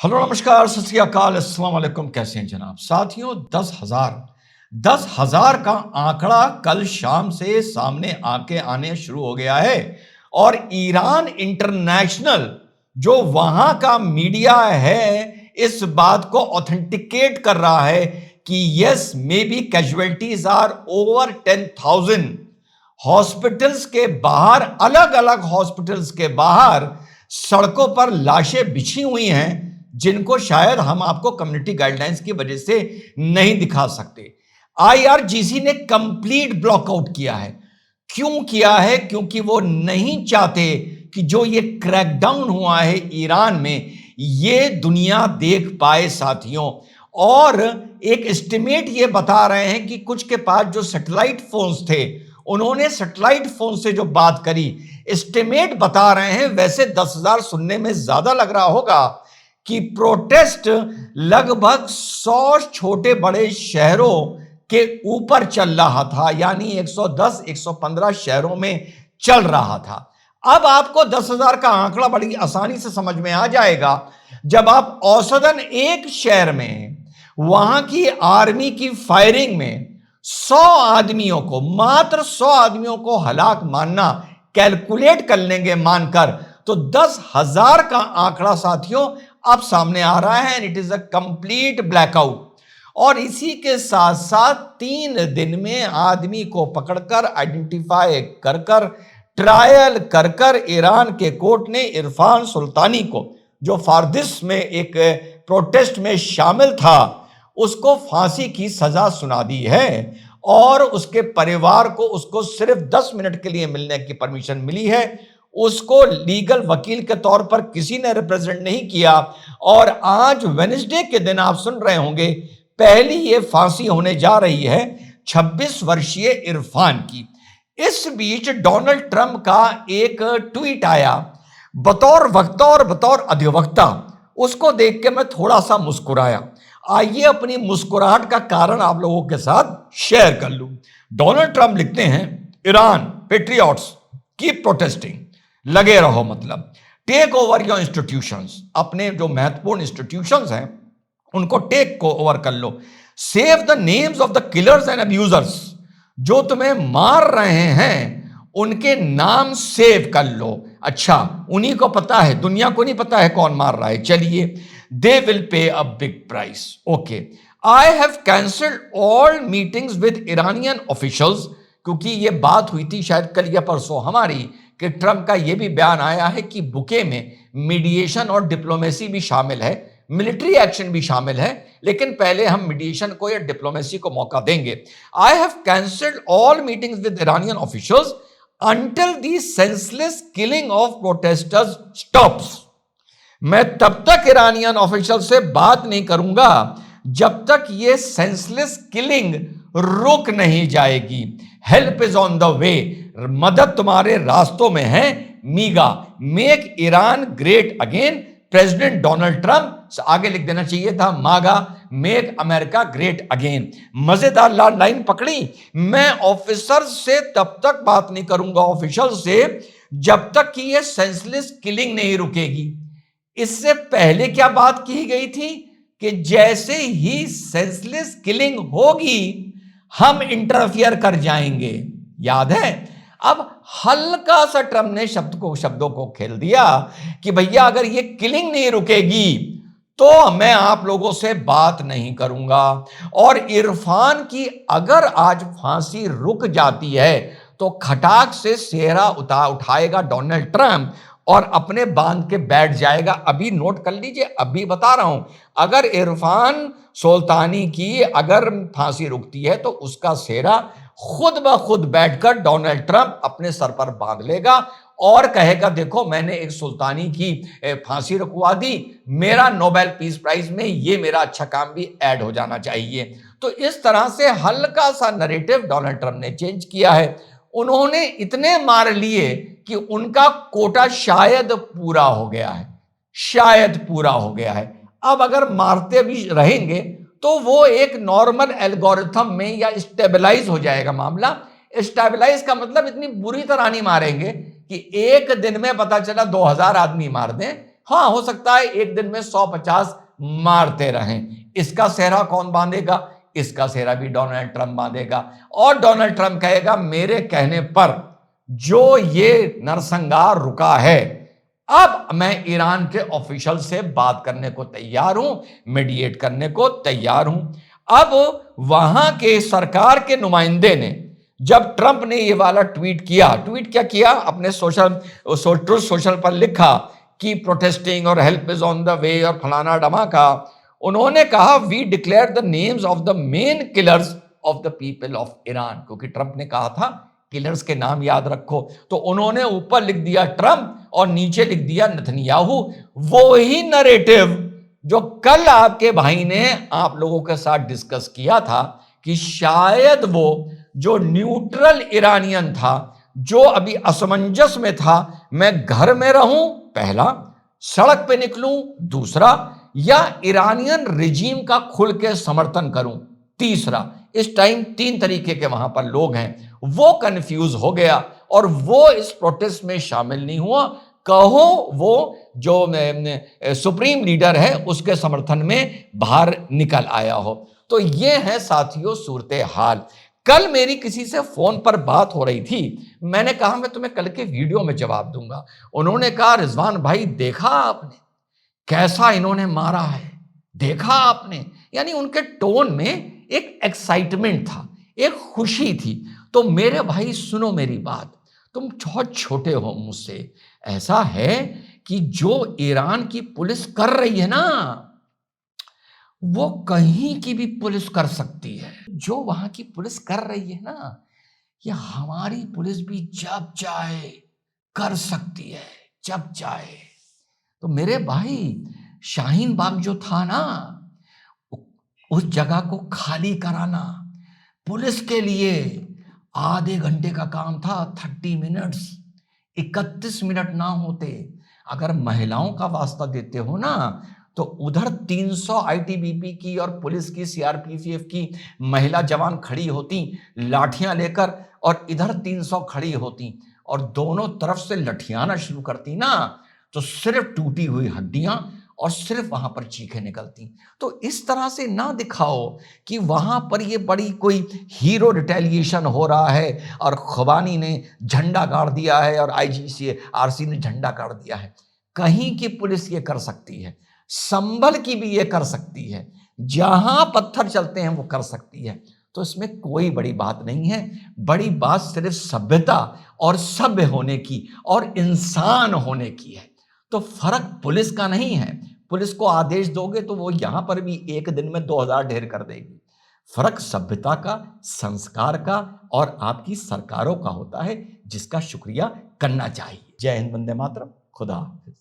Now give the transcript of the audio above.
Hello नमस्कार सत श्री अकाल अस्सलाम वालेकुम। कैसे हैं जनाब साथियों। 10,000 का आंकड़ा कल शाम से सामने आने शुरू हो गया है और ईरान इंटरनेशनल जो वहां का मीडिया है इस बात को ऑथेंटिकेट कर रहा है कि yes may be casualties are over 10,000। Hospitals के बाहर, अलग अलग हॉस्पिटल्स के बाहर सड़कों पर लाशें बिछी हुई हैं जिनको शायद हम आपको कम्युनिटी गाइडलाइंस की वजह से नहीं दिखा सकते। आईआरजीसी ने कंप्लीट ब्लॉकआउट किया है। क्यों किया है? क्योंकि वो नहीं चाहते कि जो ये क्रैकडाउन हुआ है ईरान में ये दुनिया देख पाए साथियों। और एक एस्टिमेट ये बता रहे हैं कि कुछ के पास जो सैटेलाइट फोन्स थे उन्होंने सैटेलाइट फोन से जो बात करी, एस्टिमेट बता रहे हैं, वैसे 10,000 सुनने में ज्यादा लग रहा होगा कि प्रोटेस्ट लगभग 100 छोटे बड़े शहरों के ऊपर चल रहा था, यानी 110-115 शहरों में चल रहा था। अब आपको 10,000 का आंकड़ा बड़ी आसानी से समझ में आ जाएगा जब आप औसतन एक शहर में वहां की आर्मी की फायरिंग में 100 आदमियों को, मात्र 100 आदमियों को हलाक मानना कैलकुलेट कर लेंगे मानकर, तो 10,000 का आंकड़ा साथियों अब सामने आ रहा है। And it is a complete blackout. और इसी के साथ साथ 3 दिन में आदमी को पकड़कर आइडेंटिफाई कर कर ट्रायल कर कर ईरान के कोर्ट ने इरफान सुल्तानी को, जो फारदिस में एक प्रोटेस्ट में शामिल था, उसको फांसी की सजा सुना दी है। और उसके परिवार को उसको सिर्फ 10 मिनट के लिए मिलने की परमिशन मिली है। उसको लीगल वकील के तौर पर किसी ने रिप्रेजेंट नहीं किया। और आज वेडनेसडे के दिन आप सुन रहे होंगे पहली ये फांसी होने जा रही है 26 वर्षीय इरफान की। इस बीच डोनाल्ड ट्रंप का एक ट्वीट आया बतौर वक्ता और बतौर अधिवक्ता। उसको देख के मैं थोड़ा सा मुस्कुराया। आइए अपनी मुस्कुराहट का कारण आप लोगों के साथ शेयर कर लूं। डोनाल्ड ट्रंप लिखते हैं, ईरान पेट्रियट्स कीप प्रोटेस्टिंग, लगे रहो, मतलब टेक ओवर योर इंस्टीट्यूशंस, अपने जो महत्वपूर्ण इंस्टीट्यूशंस हैं उनको टेक को ओवर कर लो। Save the names of the killers and abusers, जो तुम्हें मार रहे हैं उनके नाम सेव कर लो। अच्छा, उन्हीं को पता है, दुनिया को नहीं पता है कौन मार रहा है। चलिए, they will pay a big price. Okay, I have cancelled all meetings with Iranian officials, क्योंकि ये बात हुई थी शायद कल या परसों हमारी कि ट्रंप का यह भी बयान आया है कि बुके में मीडिएशन और डिप्लोमेसी भी शामिल है, मिलिट्री एक्शन भी शामिल है, लेकिन पहले हम मीडिएशन को या डिप्लोमेसी को मौका देंगे। I have cancelled all meetings with Iranian officials until the senseless killing of protesters stops. मैं तब तक ईरानियन ऑफिशियल से बात नहीं करूंगा जब तक ये सेंसलेस किलिंग रुक नहीं जाएगी। Help is on the way, मदद तुम्हारे रास्तों में है। MIGA, make Iran great again, president Donald Trump. आगे लिख देना चाहिए था MAGA, make America great again. मजेदार लाइन पकड़ी। मैं ऑफिसर से तब तक बात नहीं करूंगा, ऑफिशियल से, जब तक कि ये सेंसलेस किलिंग नहीं रुकेगी। इससे पहले क्या बात की गई थी कि जैसे ही सेंसलेस किलिंग होगी हम इंटरफियर कर जाएंगे, याद है? अब हल्का सा ट्रंप ने शब्दों को खेल दिया कि भैया अगर ये किलिंग नहीं रुकेगी तो मैं आप लोगों से बात नहीं करूंगा। और इरफान की अगर आज फांसी रुक जाती है तो खटाक से सेहरा उठाएगा डोनाल्ड ट्रंप और अपने बांध के बैठ जाएगा। अभी नोट कर लीजिए, अभी बता रहा हूं, अगर इरफान सुल्तानी की अगर फांसी रुकती है तो उसका सेहरा खुद ब खुद बैठकर डोनाल्ड ट्रंप अपने सर पर बांध लेगा और कहेगा देखो मैंने एक सुल्तानी की फांसी रुकवा दी, मेरा नोबेल पीस प्राइज में ये मेरा अच्छा काम भी ऐड हो जाना चाहिए। तो इस तरह से हल्का सा नैरेटिव डोनाल्ड ट्रंप ने चेंज किया है। उन्होंने इतने मार लिए कि उनका कोटा शायद पूरा हो गया है, शायद पूरा हो गया है। अब अगर मारते भी रहेंगे तो वो एक नॉर्मल एल्गोरिथम में या स्टेबलाइज हो जाएगा मामला। स्टेबलाइज का मतलब इतनी बुरी तरह नहीं मारेंगे कि एक दिन में पता चला 2,000 आदमी मार दें, हाँ, हो सकता है एक दिन में 150 मारते रहें। इसका सेहरा कौन बांधेगा? इसका सेहरा भी डोनाल्ड ट्रंप बांधेगा। और डोनाल्ड ट्रंप कहेगा मेरे कहने पर जो ये नरसंहार रुका है, अब मैं ईरान के ऑफिशियल से बात करने को तैयार हूं, मीडिएट करने को तैयार हूं। अब वहां के सरकार के नुमाइंदे ने जब ट्रंप ने ये वाला ट्वीट क्या किया, अपने सोशल पर लिखा कि प्रोटेस्टिंग और help is on the way और फलाना धमाका, उन्होंने कहा we declare the names of the main killers of the people of Iran, क्योंकि ट्रंप ने कहा था किलर्स के नाम याद रखो। तो उन्होंने ऊपर लिख दिया ट्रंप और नीचे लिख दिया नेतन्याहू। वो ही नरेटिव जो कल आपके भाई ने आप लोगों के साथ डिस्कस किया था कि शायद वो जो न्यूट्रल ईरानियन था, जो अभी असमंजस में था, मैं घर में रहूं पहला, सड़क पे निकलूं दूसरा, या ईरानियन रिजीम का खुल के समर्थन करूं तीसरा। इस टाइम 3 तरीके के वहां पर लोग हैं। वो कंफ्यूज हो गया और वो इस प्रोटेस्ट में शामिल नहीं हुआ। कहो वो जो सुप्रीम लीडर है उसके समर्थन में बाहर निकल आया हो। तो ये है साथियों सूरत हाल। कल मेरी किसी से फोन पर बात हो रही थी, मैंने कहा मैं तुम्हें कल के वीडियो में जवाब दूंगा। उन्होंने कहा रिजवान भाई देखा आपने कैसा इन्होंने मारा है, देखा आपने, यानी उनके टोन में एक एक्साइटमेंट था, एक खुशी थी। तो मेरे भाई सुनो मेरी बात, तुम बहुत छोटे हो मुझसे। ऐसा है कि जो ईरान की पुलिस कर रही है ना, वो कहीं की भी पुलिस कर सकती है। जो वहां की पुलिस कर रही है ना, ये हमारी पुलिस भी जब चाहे कर सकती है, जब चाहे। तो मेरे भाई शाहीन बाग जो था ना, उस जगह को खाली कराना पुलिस के लिए आधे घंटे का काम था, 30 मिनट्स, 31 मिनट ना होते। अगर महिलाओं का वास्ता देते हो ना, तो उधर 300 आईटीबीपी की और पुलिस की, सीआरपीएफ की महिला जवान खड़ी होती लाठियां लेकर, और इधर 300 खड़ी होती और दोनों तरफ से लठियाना शुरू करती ना, तो सिर्फ टूटी हुई हड्डियां और सिर्फ वहां पर चीखें निकलती। तो इस तरह से ना दिखाओ कि वहां पर ये बड़ी कोई हीरो रिटेलिएशन हो रहा है और खुबानी ने झंडा गाड़ दिया है और आईजीसीआरसी ने झंडा गाड़ दिया है। कहीं की पुलिस ये कर सकती है, संभल की भी ये कर सकती है, जहां पत्थर चलते हैं वो कर सकती है। तो इसमें कोई बड़ी बात नहीं है। बड़ी बात सिर्फ सभ्यता और सभ्य होने की और इंसान होने की है। तो फर्क पुलिस का नहीं है। पुलिस को आदेश दोगे तो वो यहां पर भी एक दिन में 2000 ढेर कर देगी। फर्क सभ्यता का, संस्कार का और आपकी सरकारों का होता है, जिसका शुक्रिया करना चाहिए। जय हिंद, वंदे मातरम, खुदा हाफिज।